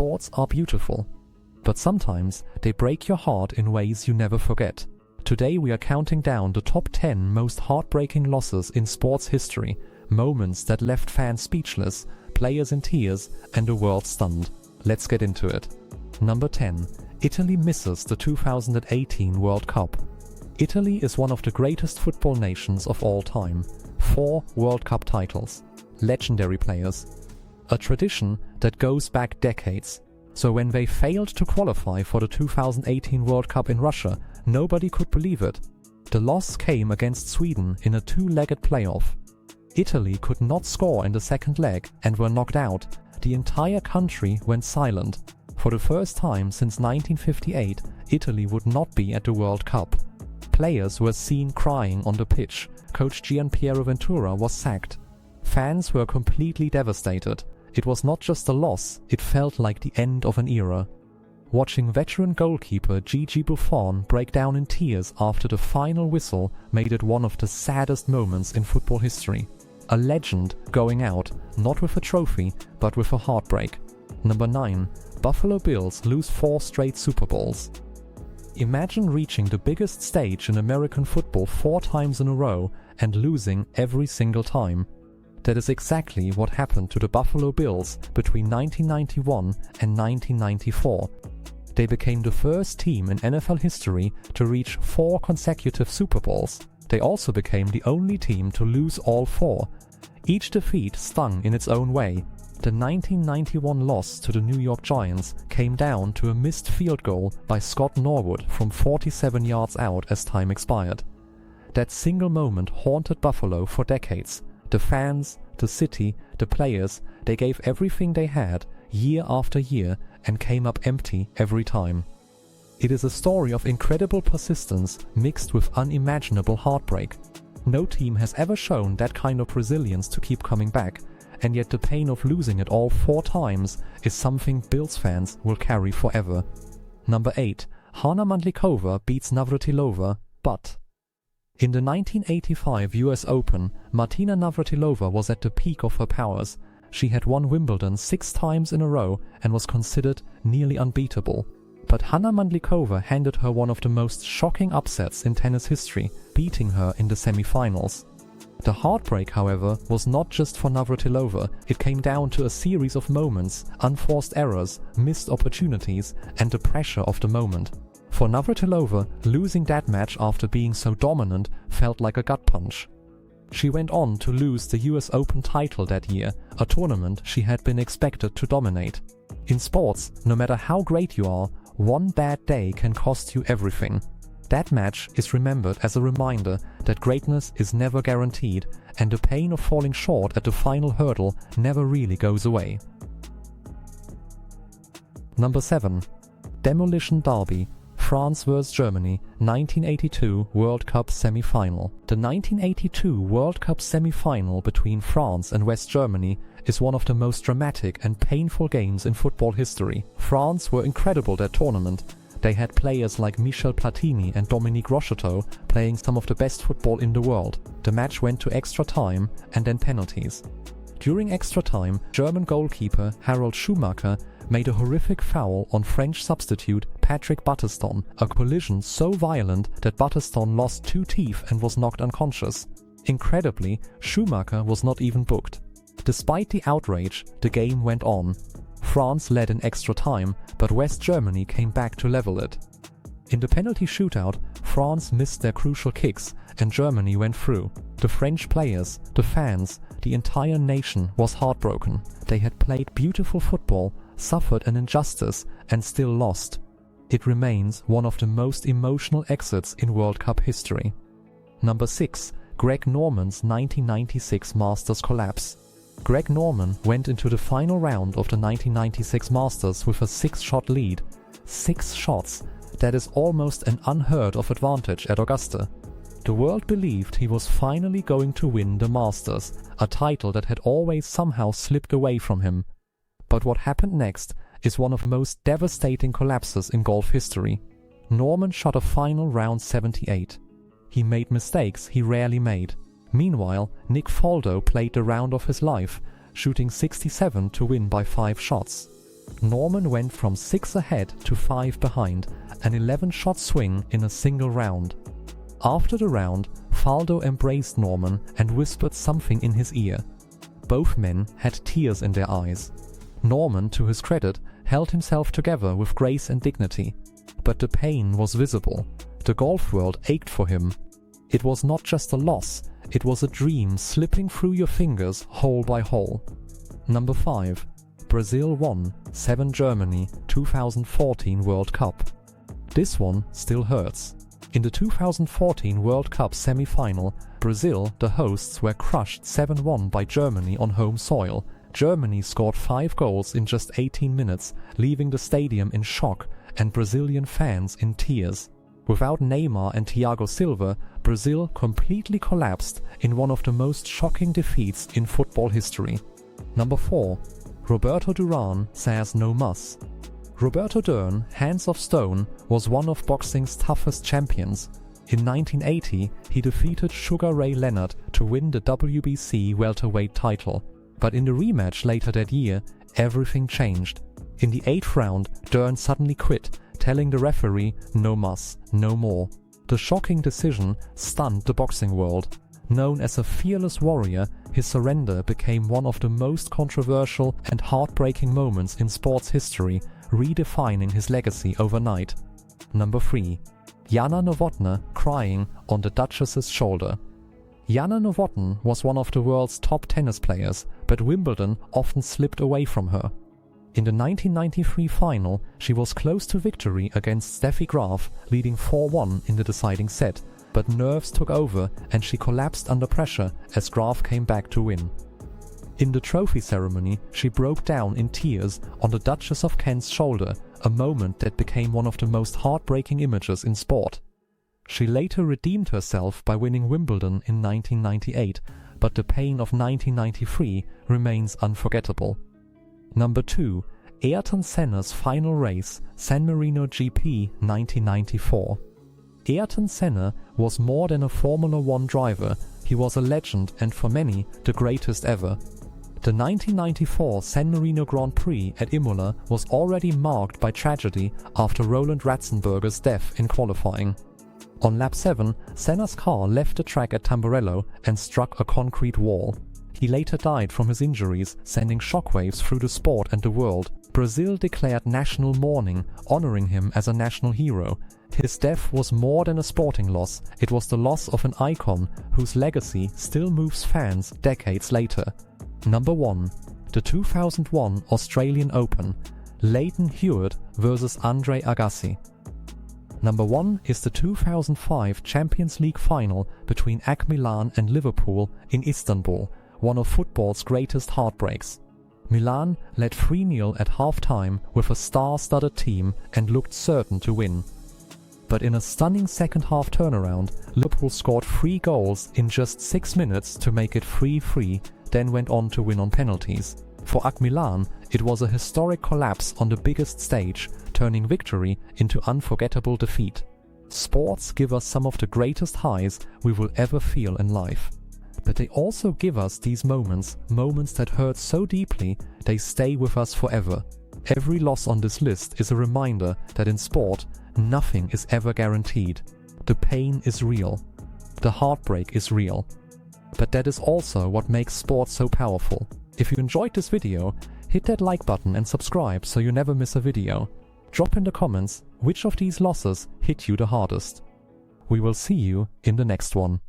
Sports are beautiful, but sometimes they break your heart in ways you never forget. Today we are counting down the top 10 most heartbreaking losses in sports history, moments that left fans speechless, players in tears, and the world stunned. Let's get into it. Number 10. Italy misses the 2018 World Cup. Italy is one of the greatest football nations of all time. 4 World Cup titles. Legendary players. A tradition that goes back decades. So when they failed to qualify for the 2018 World Cup in Russia, nobody could believe it. The loss came against Sweden in a 2-legged playoff. Italy could not score in the second leg and were knocked out. The entire country went silent. For the first time since 1958, Italy would not be at the World Cup. Players were seen crying on the pitch. Coach Gianpiero Ventura was sacked. Fans were completely devastated. It was not just a loss, it felt like the end of an era. Watching veteran goalkeeper Gigi Buffon break down in tears after the final whistle made it one of the saddest moments in football history. A legend going out, not with a trophy, but with a heartbreak. Number 9. Buffalo Bills lose 4 straight Super Bowls. Imagine reaching the biggest stage in American football 4 times in a row and losing every single time. That is exactly what happened to the Buffalo Bills between 1991 and 1994. They became the first team in NFL history to reach 4 consecutive Super Bowls. They also became the only team to lose all 4. Each defeat stung in its own way. The 1991 loss to the New York Giants came down to a missed field goal by Scott Norwood from 47 yards out as time expired. That single moment haunted Buffalo for decades. The fans, the city, the players, they gave everything they had, year after year, and came up empty every time. It is a story of incredible persistence mixed with unimaginable heartbreak. No team has ever shown that kind of resilience to keep coming back, and yet the pain of losing it all 4 times is something Bills fans will carry forever. Number 8. Hana Mandlikova beats Navratilova, but... In the 1985 US Open, Martina Navratilova was at the peak of her powers. She had won Wimbledon 6 times in a row and was considered nearly unbeatable. But Hana Mandlikova handed her one of the most shocking upsets in tennis history, beating her in the semi-finals. The heartbreak, however, was not just for Navratilova. It came down to a series of moments, unforced errors, missed opportunities, and the pressure of the moment. For Navratilova, losing that match after being so dominant felt like a gut punch. She went on to lose the US Open title that year, a tournament she had been expected to dominate. In sports, no matter how great you are, one bad day can cost you everything. That match is remembered as a reminder that greatness is never guaranteed, and the pain of falling short at the final hurdle never really goes away. Number 7. Demolition Derby. France vs Germany, 1982 World Cup semi-final. The 1982 World Cup semi-final between France and West Germany is one of the most dramatic and painful games in football history. France were incredible that tournament. They had players like Michel Platini and Dominique Rocheteau playing some of the best football in the world. The match went to extra time and then penalties. During extra time, German goalkeeper Harald Schumacher made a horrific foul on French substitute Patrick Battiston, a collision so violent that Battiston lost 2 teeth and was knocked unconscious. Incredibly, Schumacher was not even booked. Despite the outrage, the game went on. France led in extra time, but West Germany came back to level it. In the penalty shootout, France missed their crucial kicks and Germany went through. The French players, the fans, the entire nation was heartbroken. They had played beautiful football, suffered an injustice, and still lost. It remains one of the most emotional exits in World Cup history. Number 6. Greg Norman's 1996 Masters collapse. Greg Norman went into the final round of the 1996 Masters with a 6-shot lead. 6 shots. That is almost an unheard of advantage at Augusta. The world believed he was finally going to win the Masters, a title that had always somehow slipped away from him. But what happened next is one of the most devastating collapses in golf history. Norman shot a final round 78. He made mistakes he rarely made. Meanwhile, Nick Faldo played the round of his life, shooting 67 to win by 5 shots. Norman went from 6 ahead to 5 behind, an 11-shot swing in a single round. After the round, Faldo embraced Norman and whispered something in his ear. Both men had tears in their eyes. Norman, to his credit, held himself together with grace and dignity. But the pain was visible. The golf world ached for him. It was not just a loss, it was a dream slipping through your fingers hole by hole. Number 5. Brazil won 7 Germany 2014 World Cup. This one still hurts. In the 2014 World Cup semi-final, Brazil, the hosts, were crushed 7-1 by Germany on home soil. Germany scored 5 goals in just 18 minutes, leaving the stadium in shock and Brazilian fans in tears. Without Neymar and Thiago Silva, Brazil completely collapsed in one of the most shocking defeats in football history. Number 4. Roberto Duran says no mas. Roberto Duran, Hands of Stone, was one of boxing's toughest champions. In 1980, he defeated Sugar Ray Leonard to win the WBC welterweight title. But in the rematch later that year, everything changed. In the 8th round, Duran suddenly quit, telling the referee no mas, no more. The shocking decision stunned the boxing world. Known as a fearless warrior, his surrender became one of the most controversial and heartbreaking moments in sports history, redefining his legacy overnight. Number 3. Jana Novotná crying on the Duchess's shoulder. Jana Novotná was one of the world's top tennis players, but Wimbledon often slipped away from her. In the 1993 final, she was close to victory against Steffi Graf, leading 4-1 in the deciding set, but nerves took over and she collapsed under pressure as Graf came back to win. In the trophy ceremony, she broke down in tears on the Duchess of Kent's shoulder, a moment that became one of the most heartbreaking images in sport. She later redeemed herself by winning Wimbledon in 1998, but the pain of 1993 remains unforgettable. Number 2. Ayrton Senna's final race, San Marino GP 1994. Ayrton Senna was more than a Formula 1 driver, he was a legend and for many, the greatest ever. The 1994 San Marino Grand Prix at Imola was already marked by tragedy after Roland Ratzenberger's death in qualifying. On lap 7, Senna's car left the track at Tamburello and struck a concrete wall. He later died from his injuries, sending shockwaves through the sport and the world. Brazil declared national mourning, honoring him as a national hero. His death was more than a sporting loss, it was the loss of an icon whose legacy still moves fans decades later. Number 1. The 2001 Australian Open, Lleyton Hewitt vs Andre Agassi. Number 1 is the 2005 Champions League final between AC Milan and Liverpool in Istanbul, one of football's greatest heartbreaks. Milan led 3-0 at half-time with a star-studded team and looked certain to win. But in a stunning second-half turnaround, Liverpool scored 3 goals in just 6 minutes to make it 3-3, then went on to win on penalties. For AC Milan, it was a historic collapse on the biggest stage, turning victory into unforgettable defeat. Sports give us some of the greatest highs we will ever feel in life. But they also give us these moments that hurt so deeply they stay with us forever. Every loss on this list is a reminder that in sport, nothing is ever guaranteed. The pain is real. The heartbreak is real. But that is also what makes sport so powerful. If you enjoyed this video, hit that like button and subscribe so you never miss a video. Drop in the comments which of these losses hit you the hardest. We will see you in the next one.